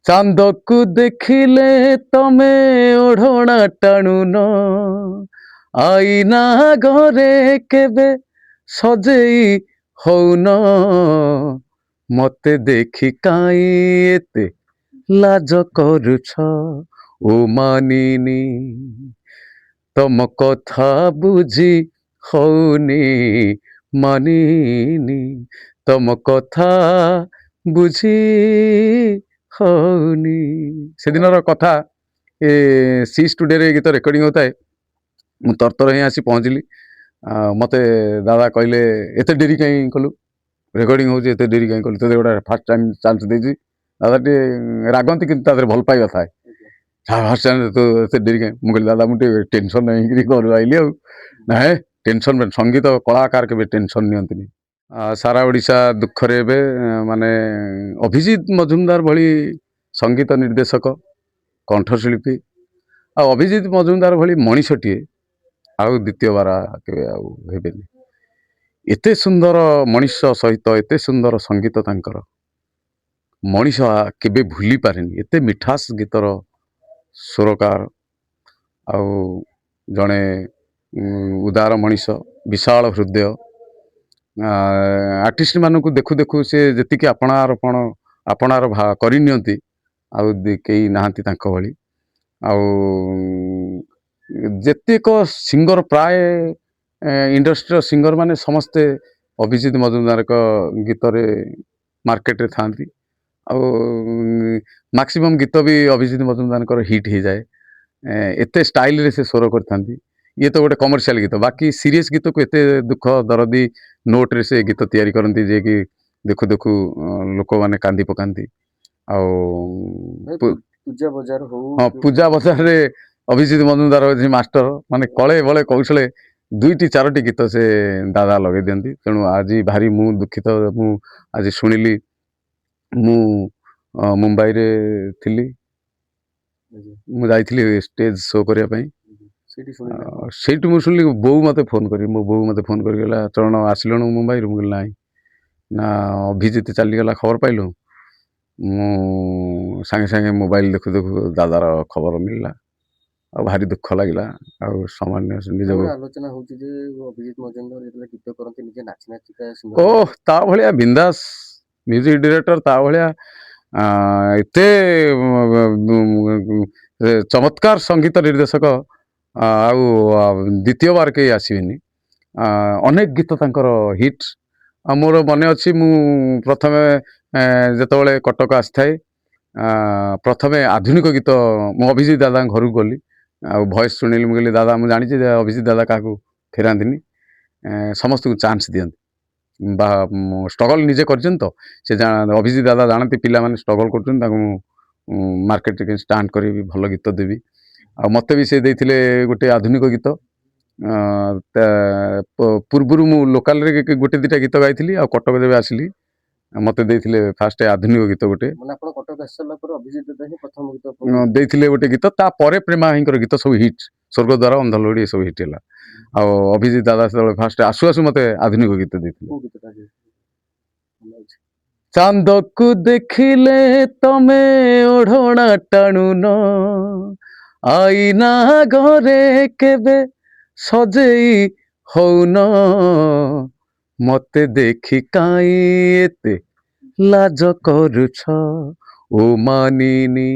ଚାନ୍ଦକୁ ଦେଖିଲେ ତମେ ଓଢ଼ଣା ଟାଣୁନ, ଆଇନା ଘରେ କେବେ ସଜେଇ ହଉନ, ମତେ ଦେଖି କାଇଁ ଏତେ ଲାଜ କରୁଛ ଓ ମାନିନୀ, ତମ କଥା ବୁଝି ହଉନି ମାନିନୀ, ତମ କଥା ବୁଝି ହଉନି। ସେଦିନର କଥା ସି ଷ୍ଟୁଡ଼ିଓରେ ଗୀତ ରେକର୍ଡିଂ ହେଉଥାଏ। ମୁଁ ତରତର ହିଁ ଆସି ପହଞ୍ଚିଲି। ମୋତେ ଦାଦା କହିଲେ ଏତେ ଡେରି କାହିଁ କଲୁ, ରେକର୍ଡିଂ ହେଉଛି ଏତେ ଡେରି କାହିଁ କଲୁ, ତୋତେ ଗୋଟେ ଫାର୍ଷ୍ଟ ଟାଇମ୍ ଚାନ୍ସ ଦେଇଛି। ଦାଦା ଟିକେ ରାଗନ୍ତି କିନ୍ତୁ ତା ଦେହରେ ଭଲ ପାଇବା ଥାଏ। ଫାର୍ଷ୍ଟ ଟାଇମ୍ ତୁ ଏତେ ଡେରି କାହିଁ, ମୁଁ କହିଲି ଦାଦା ମୁଁ ଟିକେ ଟେନସନ୍ ନେଇକିରି ଘରୁ ଆଇଲି ଆଉ। ନାଇଁ ଟେନସନ୍, ସଙ୍ଗୀତ କଳାକାର କେବେ ଟେନସନ୍ ନିଅନ୍ତିନି। ସାରା ଓଡ଼ିଶା ଦୁଃଖରେ ଏବେ ମାନେ ଅଭିଜିତ ମଜୁମଦାର ଭଳି ସଙ୍ଗୀତ ନିର୍ଦ୍ଦେଶକ, କଣ୍ଠଶିଳ୍ପୀ ଆଉ ଅଭିଜିତ ମଜୁମଦାର ଭଳି ମଣିଷଟିଏ ଆଉ ଦ୍ୱିତୀୟବାର କେବେ ଆଉ ହେବେନି। ଏତେ ସୁନ୍ଦର ମଣିଷ ସହିତ ଏତେ ସୁନ୍ଦର ସଙ୍ଗୀତ ତାଙ୍କର, ମଣିଷ କେବେ ଭୁଲି ପାରେନି। ଏତେ ମିଠାସ ଗୀତର ସୁରକାର ଆଉ ଜଣେ ଉଦାର ମଣିଷ, ବିଶାଳ ହୃଦୟ। ଆର୍ଟିଷ୍ଟ ମାନଙ୍କୁ ଦେଖୁ ଦେଖୁ ସେ ଯେତିକି ଆପଣାର କରିନିଅନ୍ତି ଆଉ କେହି ନାହାନ୍ତି ତାଙ୍କ ଭଳି। ଆଉ ଯେତିକ ସିଙ୍ଗର ପ୍ରାୟ ଇଣ୍ଡଷ୍ଟ୍ରିର ସିଙ୍ଗର ମାନେ ସମସ୍ତେ ଅଭିଜିତ ମଜୁମଦାରଙ୍କ ଗୀତରେ ମାର୍କେଟରେ ଥାଆନ୍ତି। ଆଉ ମାକ୍ସିମମ୍ ଗୀତ ବି ଅଭିଜିତ ମଜୁମଦାରଙ୍କର ହିଟ୍ ହେଇଯାଏ। ଏତେ ଷ୍ଟାଇଲରେ ସେ ସ୍ୱର କରିଥାନ୍ତି। ଇଏ ତ ଗୋଟେ କମର୍ସିଆଲ ଗୀତ, ବାକି ସିରିୟସ୍ ଗୀତକୁ ଏତେ ଦୁଃଖ ଦରଦି ନୋଟରେ ସେ ଗୀତ ତିଆରି କରନ୍ତି ଯେ କି ଦେଖୁ ଦେଖୁ ଲୋକମାନେ କାନ୍ଦି ପକାନ୍ତି। ଆଉ ପୂଜା ବଜାର ହଉ, ହଁ, ପୂଜା ବଜାରରେ ଅଭିଜିତ ମଜୁମଦାର ହେଉଛି ମାଷ୍ଟର। ମାନେ କଳେ ବଳେ କୌଶଳେ 2ଟି 4ଟି ଗୀତ ସେ ଦାଦା ଲଗେଇ ଦିଅନ୍ତି। ତେଣୁ ଆଜି ଭାରି ମୁଁ ଦୁଃଖିତ। ମୁଁ ଆଜି ଶୁଣିଲି, ମୁଁ ମୁମ୍ବାଇରେ ଥିଲି, ମୁଁ ଯାଇଥିଲି ଷ୍ଟେଜ ଶୋ କରିବା ପାଇଁ। ସେଇଠୁ ମୁଁ ଶୁଣିଲି ବୋଉ ମୋତେ ଫୋନ୍ କରି, ମୋ ବୋଉ ମୋତେ ଫୋନ୍ କରିଗଲା, ଚରଣ ଆସିଲୁଣୁ ମୁମ୍ବାଇରୁ? ମୁଁ କହିଲି ନାହିଁ। ନା ଅଭିଜିତ ଚାଲିଗଲା ଖବର ପାଇଲୁ? ମୁଁ ସାଙ୍ଗେ ସାଙ୍ଗେ ମୋବାଇଲ ଦେଖୁ ଦେଖୁ ଦାଦାର ଖବର ମିଳିଲା। ଆଉ ଭାରି ଦୁଃଖ ଲାଗିଲା। ଆଉ ସାମାନ୍ୟ ନିଜକୁ ଆଲୋଚନା ହଉଛି ଯେ ଅଭିଜିତ ମଜୁମଦାର ଯେତେବେଳେ ଗୀତ କରନ୍ତି ନିଜେ ନାଚି ନାଚିକା ତା ଭଳିଆ ବିନ୍ଦାସ ମ୍ୟୁଜିକ ଡିରେକ୍ଟର, ତା ଭଳିଆ ଏତେ ଚମତ୍କାର ସଙ୍ଗୀତ ନିର୍ଦ୍ଦେଶକ ଆଉ ଦ୍ୱିତୀୟବାର କେହି ଆସିବେନି। ଅନେକ ଗୀତ ତାଙ୍କର ହିଟ୍। ଆଉ ମୋର ମନେ ଅଛି, ମୁଁ ପ୍ରଥମେ ଯେତେବେଳେ କଟକ ଆସିଥାଏ, ପ୍ରଥମେ ଆଧୁନିକ ଗୀତ ମୁଁ ଅଭିଜିତ ଦାଦାଙ୍କ ଘରକୁ ଗଲି। ଆଉ ଭଏସ୍ ଶୁଣିଲି। ମୁଁ କହିଲି ଦାଦା, ମୁଁ ଜାଣିଛି ଯେ ଅଭିଜିତ ଦାଦା କାହାକୁ ଫେରାନ୍ତିନି, ସମସ୍ତଙ୍କୁ ଚାନ୍ସ ଦିଅନ୍ତି। ବା ଷ୍ଟ୍ରଗଲ୍ ନିଜେ କରିଛନ୍ତି ତ, ସେ ଅଭିଜିତ ଦାଦା ଜାଣନ୍ତି ପିଲାମାନେ ଷ୍ଟ୍ରଗଲ୍ କରୁଛନ୍ତି, ତାଙ୍କୁ ମୁଁ ମାର୍କେଟରେ ଷ୍ଟାଣ୍ଡ କରିବି, ଭଲ ଗୀତ ଦେବି। ଆଉ ମୋତେ ବି ସେ ଦେଇଥିଲେ ଗୋଟେ ଆଧୁନିକ ଗୀତ। ପୂର୍ବରୁ ମୁଁ ଲୋକାଲରେ ଗୋଟେ ଦିଟା ଗୀତ ଗାଇଥିଲି। ଆଉ କଟକ ଯେବେ ଆସିଲି ମୋତେ ଦେଇଥିଲେ ଫାଷ୍ଟ ଆଧୁନିକ ଗୀତ ଗୋଟେ, ଦେଇଥିଲେ ଗୋଟେ ଗୀତ। ତାପରେ ପ୍ରେମା ଭାଇଙ୍କର ଗୀତ ସବୁ ହିଟ୍, ସ୍ୱର୍ଗଦ୍ୱାର, ଅନ୍ଧଲୋଡି ଏସବୁ ହିଟ୍ ହେଲା। ଆଉ ଅଭିଜିତ ଦାଦା ସେତେବେଳେ ଫାଷ୍ଟ ଆସୁ ଆସୁ ମୋତେ ଆଧୁନିକ ଗୀତ ଦେଇଥିଲେ। ଚାନ୍ଦକୁ ଦେଖିଲେ ତମେ ଓଢ଼ଣା ଟାଣୁନ, ଆଇନା ଘରେ କେବେ ସଜେଇ ହଉନ, ମତେ ଦେଖି କାଇଁ ଏତେ ଲାଜ କରୁଛ ଓ ମାନିନୀ,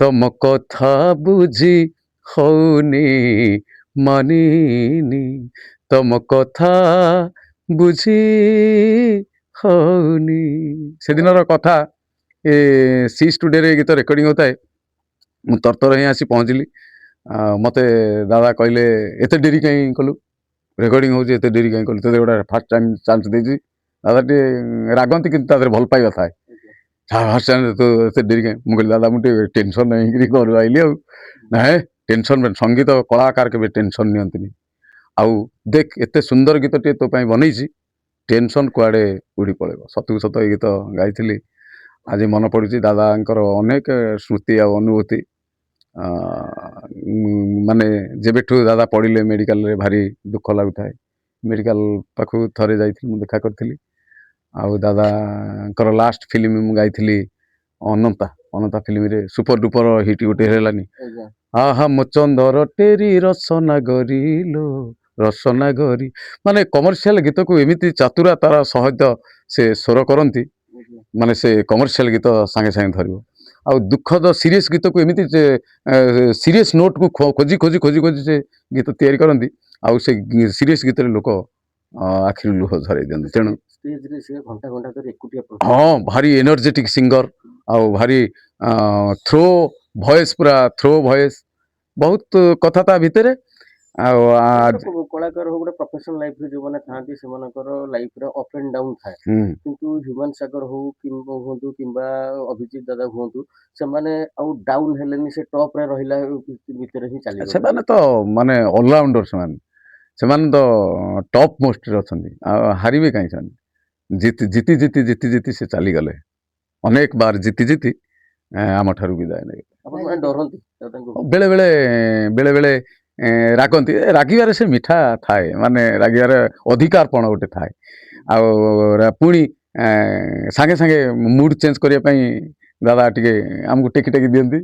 ତମ କଥା ବୁଝି ହଉନି ମାନିନୀ, ତମ କଥା ବୁଝି ହଉନି। ସେଦିନର କଥା ସି ଷ୍ଟୁଡ଼ିଓରେ ଗୀତ ରେକର୍ଡିଂ ହେଉଥାଏ। ମୁଁ ତରତର ହିଁ ଆସି ପହଞ୍ଚିଲି। ମୋତେ ଦାଦା କହିଲେ ଏତେ ଡେରି କାହିଁ କଲୁ, ରେକର୍ଡିଂ ହେଉଛି ଏତେ ଡେରି କାହିଁ କଲୁ, ତୋତେ ଗୋଟେ ଫାର୍ଷ୍ଟ ଟାଇମ୍ ଚାନ୍ସ ଦେଇଛି। ଦାଦା ଟିକେ ରାଗନ୍ତି କିନ୍ତୁ ତା ଦେହରେ ଭଲ ପାଇବା ଥାଏ। ଫାର୍ଷ୍ଟ ଟାଇମ୍ ତୁ ଏତେ ଡେରି କାହିଁ, ମୁଁ କହିଲି ଦାଦା ମୁଁ ଟିକେ ଟେନସନ୍ ନେଇକିରି ଘରୁ ଆଇଲି ଆଉ। ନାଇଁ ଟେନସନ୍, ସଙ୍ଗୀତ କଳାକାର କେବେ ଟେନସନ୍ ନିଅନ୍ତିନି। ଆଉ ଦେଖ ଏତେ ସୁନ୍ଦର ଗୀତଟିଏ ତୋ ପାଇଁ ବନେଇଛି, ଟେନସନ୍ କୁଆଡ଼େ ଉଡ଼ି ପଳେଇବ। ସତକୁ ସତ ଏଇ ଗୀତ ଗାଇଥିଲି। ଆଜି ମନେ ପଡ଼ୁଛି ଦାଦାଙ୍କର ଅନେକ ସ୍ମୃତି ଆଉ ଅନୁଭୂତି। ମାନେ ଯେବେଠୁ ଦାଦା ପଡ଼ିଲେ ମେଡ଼ିକାଲରେ ଭାରି ଦୁଃଖ ଲାଗୁଥାଏ। ମେଡ଼ିକାଲ ପାଖକୁ ଥରେ ଯାଇଥିଲି, ମୁଁ ଦେଖା କରିଥିଲି। ଆଉ ଦାଦାଙ୍କର ଲାଷ୍ଟ ଫିଲ୍ମ ମୁଁ ଗାଇଥିଲି ଅନନ୍ତା ଅନନ୍ତା ଫିଲ୍ମରେ ସୁପର ଡୁପର ହିଟ୍ ଗୋଟେ ହେଲାନି। ଆଜ୍ଞା ଆହା ମୋ ଚନ୍ଦର ଟେରି ରସନା ଗରିଲୋ ରସନା ଗରି, ମାନେ କମର୍ସିଆଲ ଗୀତକୁ ଏମିତି ଚାତୁରା ତାର ସହିତ ସେ ସ୍ୱର କରନ୍ତି, ଆଜ୍ଞା ମାନେ ସେ କମର୍ସିଆଲ ଗୀତ ସାଙ୍ଗେ ସାଙ୍ଗେ ଧରିବ। ଆଉ ଦୁଃଖଦ ସିରିୟସ୍ ଗୀତକୁ ଏମିତି ସିରିୟସ୍ ନୋଟକୁ ଖୋଜି ଖୋଜି ଖୋଜି ଖୋଜି ସେ ଗୀତ ତିଆରି କରନ୍ତି। ଆଉ ସେ ସିରିୟସ୍ ଗୀତରେ ଲୋକ ଆଖିରୁ ଲୁହ ଝରାଇ ଦିଅନ୍ତି। ତେଣୁ ଷ୍ଟେଜରେ ସେ ଘଣ୍ଟା ଘଣ୍ଟା ଧରି ଏକୁଟିଆ ହଁ, ଭାରି ଏନର୍ଜେଟିକ୍ ସିଙ୍ଗର, ଆଉ ଭାରି ଥ୍ରୋ ଭଏସ୍, ପୁରା ଥ୍ରୋ ଭଏସ୍, ବହୁତ କଥା ତା ଭିତରେ। ଆଉ ଗୋଟେ କଳାକାର ହଉ, ଗୋଟେ ପ୍ରଫେସନାଲ ଲାଇଫରେ ଯୋଉମାନେ ଥାଆନ୍ତି ସେମାନଙ୍କର ଲାଇଫରେ ଅପ୍ ଆଣ୍ଡ ଡାଉନ୍ ଥାଏ। କିନ୍ତୁ ହ୍ୟୁମାନ ସାଗର ହଉ କିମ୍ବା ହୁଅନ୍ତୁ କିମ୍ବା ଅଭିଜିତ ଦାଦା ହୁଅନ୍ତୁ, ସେମାନେ ଆଉ ଡାଉନ୍ ହେଲେନି, ସେ ଟପ୍ ରେ ରହିଲା ଭିତରେ ହିଁ ଚାଲିଗଲେ। ସେମାନେ ତ ମାନେ ଅଲରାଉଣ୍ଡର, ସେମାନେ ତ ଟପ୍ ମୋଷ୍ଟରେ ଅଛନ୍ତି। ଆଉ ହାରିବେ କାହିଁ ସେମାନେ? ଜିତି ଜିତି ଜିତି ଜିତି ଜିତି ସେ ଚାଲିଗଲେ, ଅନେକ ବାର ଜିତି ଜିତି ଆମଠାରୁ ବିଦାୟ ନେବେ। ଆପଣ ମାନେ ଡରନ୍ତି ଦାଦାଙ୍କୁ? ବେଳେ ବେଳେ ବେଳେ ବେଳେ ରାଗନ୍ତି। ରାଗିବାରେ ସେ ମିଠା ଥାଏ, ମାନେ ରାଗିବାରେ ଅଧିକାରପଣ ଗୋଟେ ଥାଏ। ଆଉ ପୁଣି ସାଙ୍ଗେ ସାଙ୍ଗେ ମୁଡ୍ ଚେଞ୍ଜ କରିବା ପାଇଁ ଦାଦା ଟିକେ ଆମକୁ ଟେକି ଟେକି ଦିଅନ୍ତି।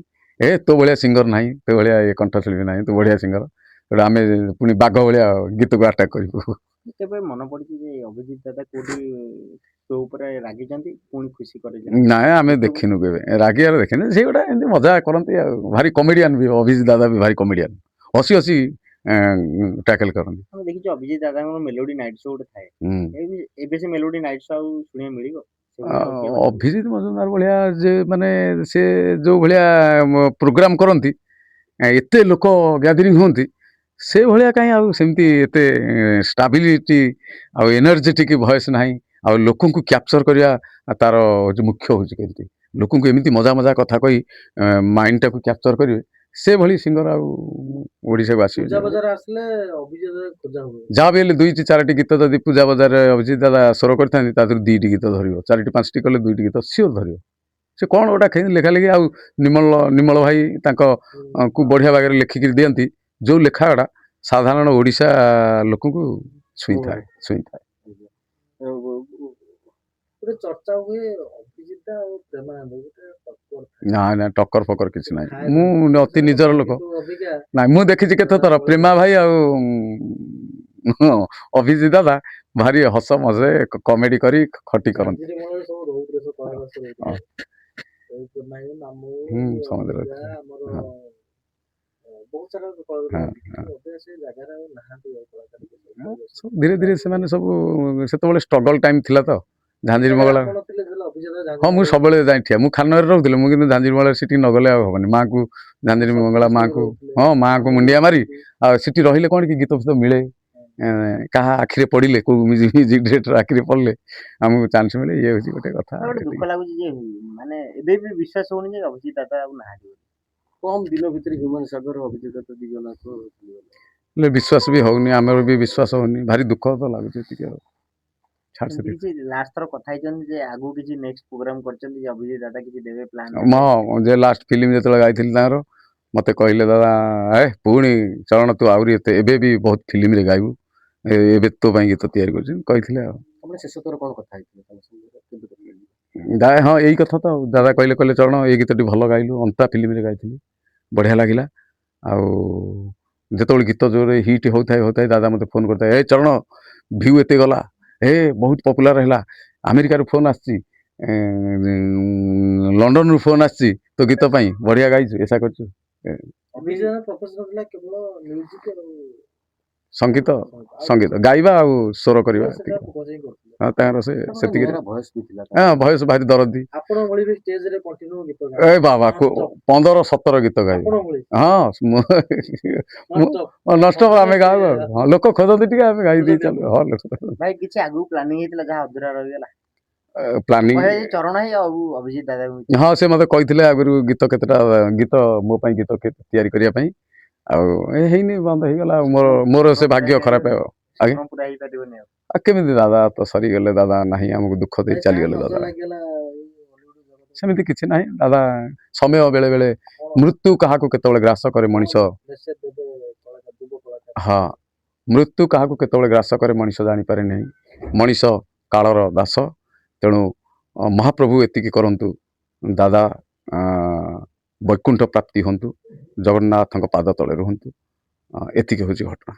ତୋ ଭଳିଆ ସିଙ୍ଗର ନାହିଁ, ତୋ ଭଳିଆ କଣ୍ଠଶିଳ୍ପୀ ନାହିଁ, ତୁ ବଢିଆ ସିଙ୍ଗର। ତେଣୁ ଆମେ ପୁଣି ବାଘ ଭଳିଆ ଗୀତକୁ ଆଟାକ୍ କରିବୁ। କେବେ ମନେ ପଡିଛି ଯେ ଅଭିଜିତ ଦାଦା କୋଉଠି ତୋ ଉପରେ ରାଗିଛନ୍ତି ପୁଣି ଖୁସି କରେଇଛନ୍ତି? ନାଇଁ, ଆମେ ଦେଖିନୁ କେବେ ରାଗିବାର, ଦେଖିନୁ। ସେ ଗୋଟେ ଏମିତି ମଜା କରନ୍ତି ଆଉ ଭାରି କମେଡିଆନ ବି। ଅଭିଜିତ ଦାଦା ବି ଭାରି କମେଡିଆନ, ହସି ହସି ଟ୍ୟାକଲ କରନ୍ତି। ଆମେ ଦେଖିଛୁ ଅଭିଜିତ ଦାଦାଙ୍କର ମେଲୋଡି ନାଇଟ୍ ଶୋ ଗୋଟେ ଥାଏ। ଏବେ ସେ ମେଲୋଡି ନାଇଟ୍ ଶୋ ଆଉ ଶୁଣିବାକୁ ମିଳିବ? ଅଭିଜିତ ମଜୁମଦାର ଭଳିଆ ଯେ, ମାନେ ସେ ଯୋଉ ଭଳିଆ ପ୍ରୋଗ୍ରାମ କରନ୍ତି, ଏତେ ଲୋକ ଗ୍ୟାଦରିଂ ହୁଅନ୍ତି, ସେ ଭଳିଆ କାହିଁ ଆଉ ସେମିତି ଏତେ ଷ୍ଟାବିଲିଟି ଆଉ ଏନର୍ଜେଟିକ୍ ଭଏସ୍ ନାହିଁ। ଆଉ ଲୋକଙ୍କୁ କ୍ୟାପଚର କରିବା ତାର ହଉଛି ମୁଖ୍ୟ, ହଉଛି କେମିତି ଲୋକଙ୍କୁ ଏମିତି ମଜା ମଜା କଥା କହି ମାଇଣ୍ଡଟାକୁ କ୍ୟାପଚର କରିବେ, ସେଭଳି ସିଙ୍ଗର ଆଉ ଓଡ଼ିଶାକୁ ଆସିବେ। ଯାହା ବି ହେଲେ 2ଟି 4ଟି ଗୀତ ଯଦି ପୂଜା ବଜାରରେ ଅଭିଜିତ ଦାଦା ସ୍ୱର କରିଥାନ୍ତି, ତା ଦେହରୁ 2ଟି ଗୀତ ଧରିବ, 4ଟି 5ଟି କଲେ 2ଟି ଗୀତ ସିଓର ଧରିବ। ସେ କ'ଣ ଗୋଟା ଲେଖା ଲେଖି, ଆଉ ନିମଳ ଭାଇ ତାଙ୍କ କୁ ବଢିଆ ବାଗରେ ଲେଖିକିରି ଦିଅନ୍ତି। ଯୋଉ ଲେଖା ଗୁଡା ସାଧାରଣ ଓଡ଼ିଶା ଲୋକଙ୍କୁ ଛୁଇଁଥାଏ। ଗୋଟେ ଚର୍ଚ୍ଚା ହୁଏ ଅଭିଜିତ ଆଉ ପ୍ରେମାନନ୍ଦ ଗୋଟେ ଟକ୍କର ଥାଏ। ନା ଟକ୍କର ଫକର କିଛି ନାହିଁ। ମୁଁ ଅତି ନିଜର ଲୋକ। ନାଇଁ, ମୁଁ ଦେଖିଛି କେତେଥର ପ୍ରେମା ଭାଇ ଆଉ ଅଭିଜିତ ଦାଦା ଭାରି ହସ ମଜା କମେଡି କରି ଖଟି କରନ୍ତି। ଧୀରେ ଧୀରେ ସେମାନେ ସବୁ, ସେତେବେଳେ ଷ୍ଟ୍ରଗଲ ଟାଇମ ଥିଲା ତ। ଝାଞ୍ଜିରି ମଙ୍ଗଳା, ହଁ, ମୁଁ ସବୁବେଳେ ଯାଇ ଠିଆ। ମୁଁ ଖାନନଗରରେ ରହୁଥିଲି, ମୁଁ କିନ୍ତୁ ଝାଞ୍ଜିରି ମଙ୍ଗଳା ସେଠି ନଗଲେ ଆଉ ହବନି। ମାଙ୍କୁ ଝାଞ୍ଜିରି ମଙ୍ଗଳା ମାଙ୍କୁ, ହଁ, ମାଙ୍କୁ ମୁଣ୍ଡିଆ ମାରି, ଆଉ ସେଠି ରହିଲେ କ'ଣ କି ଗୀତ ଫୀତ ମିଳେ, କାହା ଆଖିରେ ପଡ଼ିଲେ, କୋଉ ମ୍ୟୁଜିକ୍ ଡିରେକ୍ଟର ଆଖିରେ ପଡ଼ିଲେ ଆମକୁ ଚାନ୍ସ ମିଳେ। ଇଏ ହଉଛି ଗୋଟେ କଥା। ଗୋଟେ ଦୁଃଖ ଲାଗୁଛି ଯେ ମାନେ ଏବେ ବି ବିଶ୍ୱାସ ହଉନି ଯେ ଅଭିଜିତ ଦାଦା ଆଉ ନାହାନ୍ତି। କମ୍ ଦିନ ଭିତରେ ହ୍ୟୁମାନ ସାଗର ଅଭିଜିତ ଦାଦା ଦି ଜଣ ହେଲେ ବିଶ୍ୱାସ ବି ହଉନି, ଆମର ବି ବିଶ୍ୱାସ ହଉନି। ଭାରି ଦୁଃଖ ତ ଲାଗୁଛି ଟିକେ ଆଉ। କିଛି ଲାଷ୍ଟ ଥର କଥା ହେଇଛନ୍ତି ଯେ ଆଗକୁ କିଛି ନେକ୍ସଟ ପ୍ରୋଗ୍ରାମ କରିଛନ୍ତି ଯେ ଅଭିଜିତ ଦାଦା କିଛି ଦେବେ ପ୍ଲାନ୍? ଯେ ଲାଷ୍ଟ ଫିଲ୍ମ ଯେତେବେଳେ ଗାଇଥିଲି ତାଙ୍କର, ମତେ କହିଲେ ଦାଦା ପୁଣି ଚରଣ ତୁ ଆହୁରି ଏବେ ବି ବହୁତ ଫିଲ୍ମରେ ଗାଇବୁ, ଏବେ ତୋ ପାଇଁ ଗୀତ ତିଆରି କରୁଛି କହିଥିଲେ ଆଉ। ଶେଷ ଥର କ'ଣ କଥା ହେଇଥିଲେ? ହଁ, ଏଇ କଥା ତ। ଦାଦା କହିଲେ ଚରଣ ଏଇ ଗୀତଟି ଭଲ ଗାଇଲୁ, ଅନ୍ତା ଫିଲ୍ମରେ ଗାଇଥିଲି, ବଢିଆ ଲାଗିଲା। ଆଉ ଯେତେବେଳେ ଗୀତ ଜୋରରେ ହିଟ୍ ହଉଥାଏ ଦାଦା ମତେ ଫୋନ କରିଥାଏ, ଚରଣ ଭିଉ ଏତେ ଗଲା, ବହୁତ ପପୁଲାର ହେଲା, ଆମେରିକାରୁ ଫୋନ ଆସିଛି, ଲଣ୍ଡନରୁ ଫୋନ ଆସିଛି ତୋ ଗୀତ ପାଇଁ, ବଢିଆ ଗାଇଛୁ, ଏସା କରୁଛୁ। ସଙ୍ଗୀତ ଗାଇବା ଆଉ ସ୍ୱର କରିବା, ତାଙ୍କର ସେତିକିରେ। ଭଏସ ଭାରି ଦରଦି। ବାବା 15-17 ଗୀତ ଗାଇବି। ହଁ, ନଷ୍ଟ ଆମେ ଗାଉ ଆଉ। ଲୋକ ଖୋଜନ୍ତି ଟିକେ, ଆମେ ଗାଇ ଦେଇ ଚାଲୁ। ହଁ, ଭାଇ କିଛି ଆଗକୁ ପ୍ଲାନିଂ ହେଇଥିଲା ଯାହା ଅଧୁରା ରହିଗଲା? ପ୍ଲାନିଂ, ଚରଣ ଭାଇ ଆଉ ଅଭିଜିତ ଦାଦା, ହଁ, ସେ ମତେ କହିଥିଲେ ଆଗରୁ କେତେଟା ଗୀତ ମୋ ପାଇଁ ଗୀତ ତିଆରି କରିବା ପାଇଁ, ଆଉ ହେଇନି, ବନ୍ଦ ହେଇଗଲା। ଆଉ ମୋର ସେ ଭାଗ୍ୟ ଖରାପ ଆଉ। ଆଜ୍ଞା, କେମିତି ଦାଦା ତ ସରିଗଲେ, ଦାଦା ନାହିଁ, ଆମକୁ ଦୁଃଖ ଦେଇ ଚାଲିଗଲେ ଦାଦା। ସେମିତି କିଛି ନାହିଁ ଦାଦା, ସମୟ ବେଳେ ବେଳେ, ମୃତ୍ୟୁ କାହାକୁ କେତେବେଳେ ଗ୍ରାସ କରେ ମଣିଷ, ହଁ, ମୃତ୍ୟୁ କାହାକୁ କେତେବେଳେ ଗ୍ରାସ କରେ ମଣିଷ ଜାଣିପାରେ ନାହିଁ। ମଣିଷ କାଳର ଦାସ। ତେଣୁ ମହାପ୍ରଭୁ ଏତିକି କରନ୍ତୁ, ଦାଦା ବୈକୁଣ୍ଠ ପ୍ରାପ୍ତି ହୁଅନ୍ତୁ, ଜଗନ୍ନାଥଙ୍କ ପାଦ ତଳେ ରୁହନ୍ତୁ। ଏତିକି ହେଉଛି ଘଟଣା।